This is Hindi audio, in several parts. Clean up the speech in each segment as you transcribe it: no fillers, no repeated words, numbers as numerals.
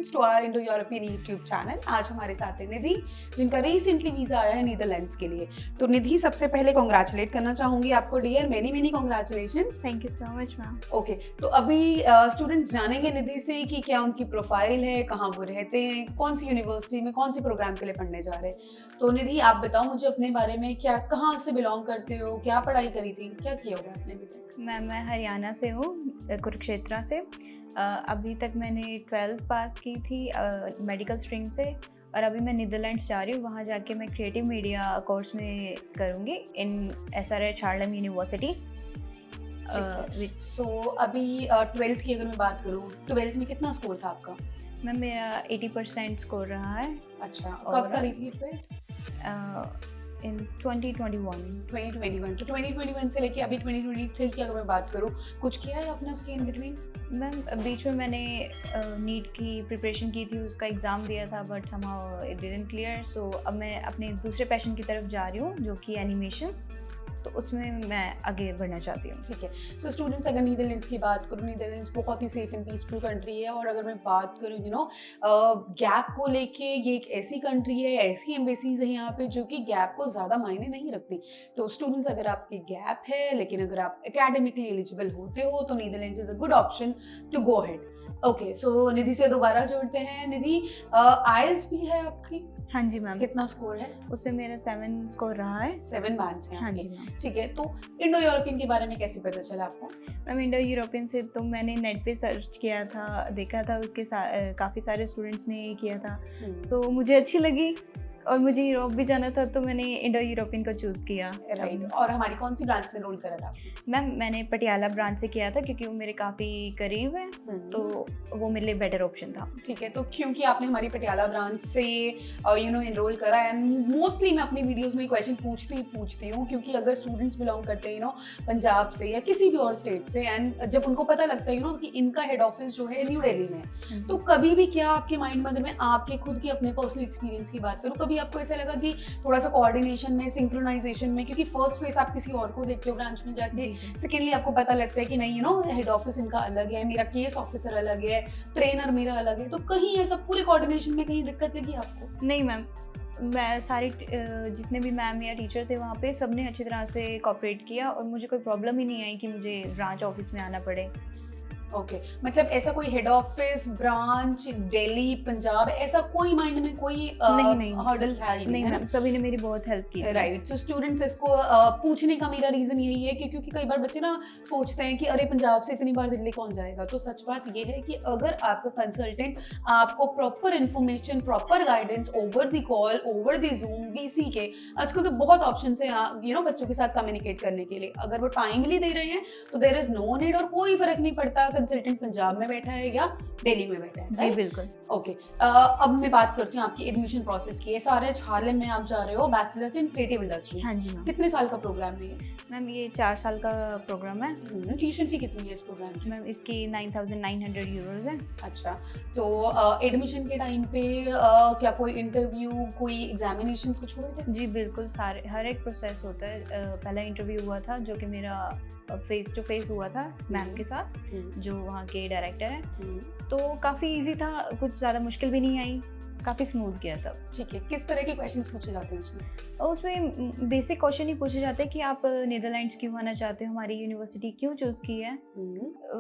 Students to our Indo European YouTube channel. आज हमारे साथ है निधि, जिनका रिसेंटली वीजा आया है नीदरलैंड्स के लिए। तो निधि, सबसे पहले कॉन्ग्रेचुलेट करना चाहूंगी आपको dear, many congratulations. Thank you so much ma'am. Okay, तो अभी स्टूडेंट्स जानेंगे निधि से कि क्या उनकी प्रोफाइल है, कहाँ वो रहते हैं, कौन सी यूनिवर्सिटी में कौन सी प्रोग्राम के लिए पढ़ने जा रहे हैं। तो निधि, आप बताओ मुझे अपने बारे में, क्या कहाँ से बिलोंग करते हो, क्या पढ़ाई करी थी, क्या किया होगा आपने अभी तक? मैं हरियाणा से हूँ, कुरुक्षेत्र से। अभी तक मैंने 12th पास की थी मेडिकल स्ट्रीम से, और अभी मैं नीदरलैंड्स जा रही हूँ। वहाँ जाके मैं क्रिएटिव मीडिया कोर्स में करूँगी इन SRH हार्लेम यूनिवर्सिटी। सो अभी 12th की अगर मैं बात करूँ, 12th में कितना स्कोर था आपका? मैम मेरा 80% स्कोर रहा है। अच्छा, कब करी थी 12th? इन 2021। 2021, तो 2021 से लेके अभी 2023 की अगर मैं बात करूँ, कुछ किया है आपने उसके इन बिटवीन? मैम बीच में मैंने नीट की प्रिपरेशन की थी, उसका एग्ज़ाम दिया था, but somehow it didn't clear. So अब मैं अपने दूसरे पैशन की तरफ जा रही हूँ, जो कि एनिमेशंस, तो उसमें मैं आगे बढ़ना चाहती हूँ। ठीक है। सो स्टूडेंट्स, अगर नीदरलैंड्स की बात करूँ, नीदरलैंड्स बहुत ही सेफ एंड पीसफुल कंट्री है। और अगर मैं बात करूँ गैप को लेके, ये एक ऐसी कंट्री है, ऐसी एम्बेसीज है यहाँ पे जो कि गैप को ज़्यादा मायने नहीं रखती। तो स्टूडेंट्स, अगर आपकी गैप है लेकिन अगर आप एकेडमिकली एलिजिबल होते हो, तो Netherlands is a good option to go ahead. Okay, so Nidhi से दोबारा जोड़ते हैं। निधि, आइल्स भी है आपकी? हाँ जी मैम। कितना स्कोर है? उससे मेरा 7 स्कोर रहा है। 7 बैंड्स हैं हाँ आपके। जी मैम। ठीक है, तो इंडो यूरोपियन के बारे में कैसे पता चला आपको? मैम इंडो यूरोपियन से तो मैंने नेट पे सर्च किया था, देखा था उसके काफ़ी सारे स्टूडेंट्स ने ये किया था। सो मुझे अच्छी लगी और मुझे यूरोप भी जाना था, तो मैंने इंडो यूरोपियन को चूज़ किया। राइट। और हमारी कौन सी ब्रांच से एनरोल करा था? मैम मैंने पटियाला ब्रांच से किया था, क्योंकि वो मेरे काफ़ी करीब है, तो वो मेरे लिए बेटर ऑप्शन था। ठीक है, तो क्योंकि आपने हमारी पटियाला ब्रांच से एनरोल करा, एंड मोस्टली मैं अपनी वीडियोस में क्वेश्चन पूछती हूँ, क्योंकि अगर स्टूडेंट्स बिलोंग करते हैं पंजाब से या किसी भी और स्टेट से, एंड जब उनको पता लगता है कि इनका हेड ऑफिस जो है न्यू दिल्ली में है, तो कभी भी क्या आपके माइंड में, अगर मैं आपके खुद के अपने पर्सनल एक्सपीरियंस की बात करूँ, कभी आपको ऐसा लगा कि थोड़ा सा कोऑर्डिनेशन में, सिंक्रोनाइजेशन में, क्योंकि फर्स्ट फेस आप किसी और को देखते हो ब्रांच में जाके, सेकेंडली आपको पता लगता है कि नहीं हेड ऑफिस इनका अलग है, मेरा केस ऑफिसर अलग है, ट्रेनर मेरा अलग है, तो कहीं ऐसा पूरे कोऑर्डिनेशन में कहीं दिक्कत लगी आपको? नहीं मैम, मैं सारे जितने भी मैम या टीचर थे वहाँ पे, सबने अच्छी तरह से कोऑपरेट किया और मुझे कोई प्रॉब्लम ही नहीं आई कि मुझे ब्रांच ऑफिस में आना पड़े। ओके, मतलब ऐसा कोई head office, branch, Delhi, Punjab, ऐसा कोई माइंड में कोई नहीं हर्डल है ही नहीं मैम, सभी ने मेरी बहुत हेल्प की। राइट। तो स्टूडेंट्स, इसको पूछने का मेरा रीजन यही है कि क्योंकि कई बार बच्चे ना सोचते हैं कि अरे पंजाब से इतनी बार दिल्ली कौन जाएगा। तो सच बात ये है कि अगर आपका कंसल्टेंट आपको proper information, proper guidance over the call, over the zoom, VC के, आजकल तो बहुत ऑप्शन है बच्चों के साथ कम्युनिकेट करने के लिए, अगर वो टाइमली दे रहे हैं तो देयर इज नो नीड, और कोई फर्क नहीं पड़ता कंसल्टेंट पंजाब में बैठा है या दिल्ली में बैठा है। जी बिल्कुल। ओके, अब मैं बात करती हूँ आपकी एडमिशन प्रोसेस की। SRH हार्लेम में आप जा रहे हो, बैचलर्स इन क्रिएटिव इंडस्ट्री। हाँ जी मैम। कितने साल का प्रोग्राम है ये? मैम ये 4 साल का प्रोग्राम है। ट्यूशन फी कितनी है इस प्रोग्राम की? मैम इसकी 9,900 यूरोज है। अच्छा, तो एडमिशन के टाइम पे क्या कोई इंटरव्यू, कोई एग्जामिनेशन कुछ हुए थे? जी बिल्कुल, सारे हर एक प्रोसेस होता है। पहला इंटरव्यू हुआ था, जो कि मेरा फेस टू फेस हुआ था मैम के साथ, जो वहाँ के डायरेक्टर हैं। तो काफ़ी इजी था, कुछ ज़्यादा मुश्किल भी नहीं आई, काफ़ी स्मूथ गया सब। ठीक है, किस तरह के क्वेश्चंस पूछे जाते हैं उसमें? और उसमें बेसिक क्वेश्चन ही पूछे जाते हैं कि आप नीदरलैंड्स क्यों आना चाहते हो, हमारी यूनिवर्सिटी क्यों चूज़ की है।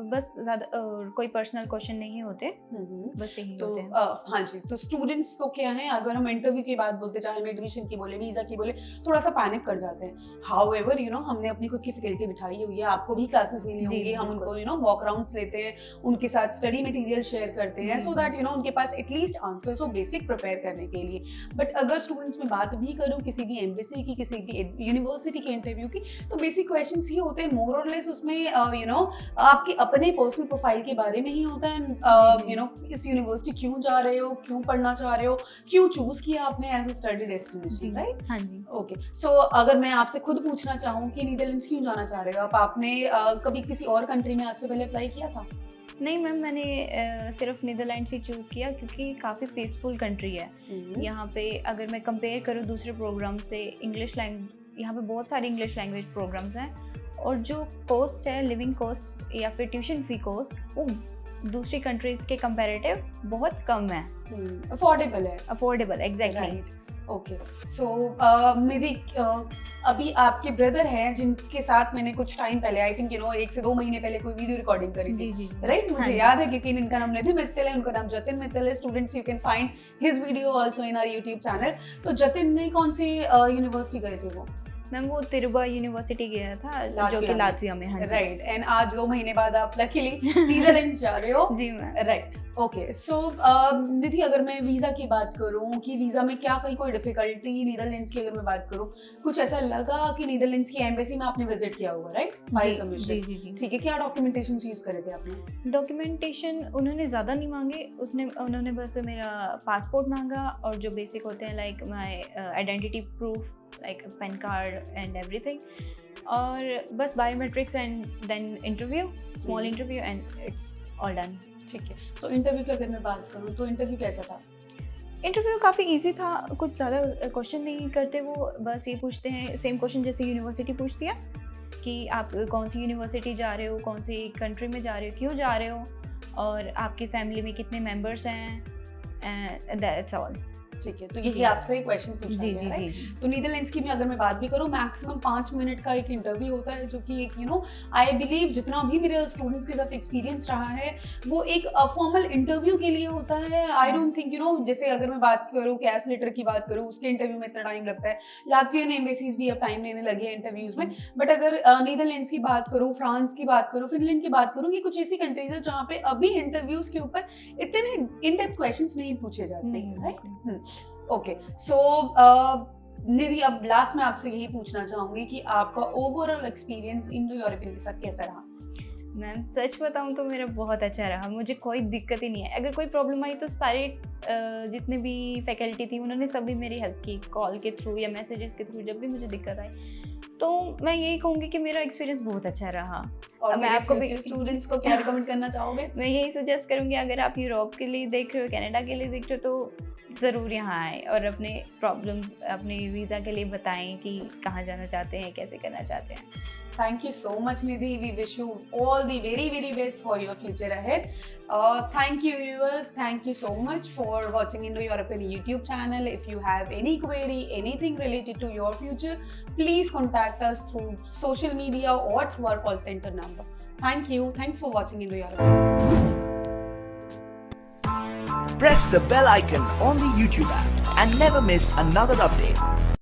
बस ज़्यादा कोई पर्सनल क्वेश्चन नहीं होते, बस यही तो होते हैं। हाँ जी, तो स्टूडेंट्स तो क्या है, अगर हम इंटरव्यू की बात बोलते, चाहे हम एडमिशन की बोले, वीज़ा की बोले, थोड़ा सा पैनिक कर जाते हैं। हाउएवर हमने अपनी खुद की फैकल्टी बिठाई हुई है, आपको भी क्लासेस मिली होंगी, हम उनको वॉक अराउंड्स लेते हैं, उनके साथ स्टडी मटेरियल शेयर करते हैं, सो दैट उनके पास एटलीस्ट आंसर्स हो बेसिक प्रिपेयर करने के लिए। बट अगर स्टूडेंट्स में बात भी करूँ किसी भी एम्बेसी की, किसी भी यूनिवर्सिटी के इंटरव्यू की, तो बेसिक क्वेश्चंस ही होते हैं मोर और लेस। उसमें आपके अपने पर्सनल प्रोफाइल के बारे में ही होता है, इस यूनिवर्सिटी क्यों जा रहे हो, क्यों पढ़ना चाह रहे हो, क्यों चूज किया आपने as a study destination, right? हाँ जी। ओके, सो अगर मैं आपसे खुद पूछना चाहूँ कि नीदरलैंड्स क्यों जाना चाह रहे हो आप, आपने कभी किसी और कंट्री में आज से पहले अप्लाई किया था? नहीं मैम, मैंने सिर्फ नीदरलैंड्स ही चूज़ किया, क्योंकि काफ़ी पीसफुल कंट्री है। यहाँ पे अगर मैं कंपेयर करूँ दूसरे प्रोग्राम से, यहाँ पे बहुत सारे इंग्लिश लैंग्वेज प्रोग्राम्स हैं, और जो कॉस्ट है, लिविंग कॉस्ट या फिर ट्यूशन फ़ी कॉस्ट, वो दूसरी कंट्रीज के कंपैरेटिव बहुत कम है, अफोर्डेबल है। Affordable, exactly. ओके, सो निधि, अभी आपके ब्रदर हैं जिनके साथ मैंने कुछ टाइम पहले, आई थिंक 1 से 2 महीने पहले कोई वीडियो रिकॉर्डिंग करी थी, जी। राइट? मुझे हाँ जी। याद है क्योंकि इनका नाम निधि मित्तल है, उनका नाम जतिन मित्तल है। Students, you can find his video also in our YouTube channel. तो जतिन ने कौन सी यूनिवर्सिटी गए थे वो? मैम वो तिरुबा यूनिवर्सिटी गया था, जो कि में। लातविया में। हाँ जी। राइट, एंड आज 2 महीने बाद आप लकीली नीदरलैंड्स जा रहे हो। जी ma'am. Right, okay. So Nidhi, अगर मैं वीज़ा की बात करूं कि वीज़ा में क्या कहीं कोई डिफिकल्टी, नीदरलैंड्स की अगर मैं बात करूं, कुछ ऐसा लगा कि नीदरलैंड्स की एम्बेसी में आपने विजिट किया होगा, राइट? File submission. जी। ठीक है, क्या डॉक्यूमेंटेशन यूज करे थे आपने? डॉक्यूमेंटेशन उन्होंने ज़्यादा नहीं मांगे, उन्होंने बस मेरा पासपोर्ट मांगा और जो बेसिक होते हैं like my identity proof, like PAN card and everything, और बस biometrics and then interview, small interview, and it's all done. ठीक है, सो इंटरव्यू की अगर मैं बात करूँ तो इंटरव्यू कैसा था? इंटरव्यू काफ़ी इजी था, कुछ ज़्यादा क्वेश्चन नहीं करते वो, बस ये पूछते हैं सेम क्वेश्चन जैसे यूनिवर्सिटी पूछती है कि आप कौन सी यूनिवर्सिटी जा रहे हो, कौन सी कंट्री में जा रहे हो, क्यों जा रहे हो, और आपकी फैमिली में कितने मेंबर्स हैं, एंड दैट्स ऑल। ठीक है, तो यही आपसे क्वेश्चन पूछा जी गया, जी right? जी जी। तो नीदरलैंड्स की भी अगर मैं बात भी करूँ, मैक्सिमम 5 मिनट का एक इंटरव्यू होता है, जो कि एक आई बिलीव जितना भी मेरे स्टूडेंट्स के साथ एक्सपीरियंस रहा है, वो एक फॉर्मल इंटरव्यू के लिए होता है। आई डोंट थिंक जैसे अगर मैं बात करूँ कैस लेटर की बात करूँ, उसके इंटरव्यू में इतना टाइम लगता है। लातवियन एम्बेसीज भी अब टाइम लेने लगे हैं इंटरव्यूज में, बट अगर नीदरलैंड्स की बात करूँ, फ्रांस की बात करूँ, फिनलैंड की बात करूँ, ये कुछ ऐसी कंट्रीज है जहाँ पे अभी इंटरव्यूज के ऊपर इतने इन डेप्थ क्वेश्चंस नहीं पूछे जाते हैं, राइट? ओके, सो निधि, अब लास्ट में आपसे यही पूछना चाहूंगी कि आपका ओवरऑल एक्सपीरियंस इंडो यूरोपियन के साथ कैसा रहा? मैम सच बताऊं तो मेरा बहुत अच्छा रहा, मुझे कोई दिक्कत ही नहीं है। अगर कोई प्रॉब्लम आई तो सारे जितने भी फैकल्टी थी उन्होंने सभी मेरी हेल्प की, कॉल के थ्रू या मैसेजेस के थ्रू, जब भी मुझे दिक्कत आई। तो मैं यही कहूँगी कि मेरा एक्सपीरियंस बहुत अच्छा रहा। और मैं आपको भी स्टूडेंट्स को क्या रिकमेंड करना चाहोगे? मैं यही सजेस्ट करूँगी, अगर आप यूरोप के लिए देख रहे हो, कनाडा के लिए देख रहे हो, तो ज़रूर यहाँ आए और अपने प्रॉब्लम अपने वीज़ा के लिए बताएं कि कहाँ जाना चाहते हैं, कैसे करना चाहते हैं। Thank you so much, Nidhi. We wish you all the very, very best for your future ahead. Thank you, viewers. Thank you so much for watching Indo European YouTube channel. If you have any query, anything related to your future, please contact us through social media or through our call center number. Thank you. Thanks for watching Indo European. Press the bell icon on the YouTube app and never miss another update.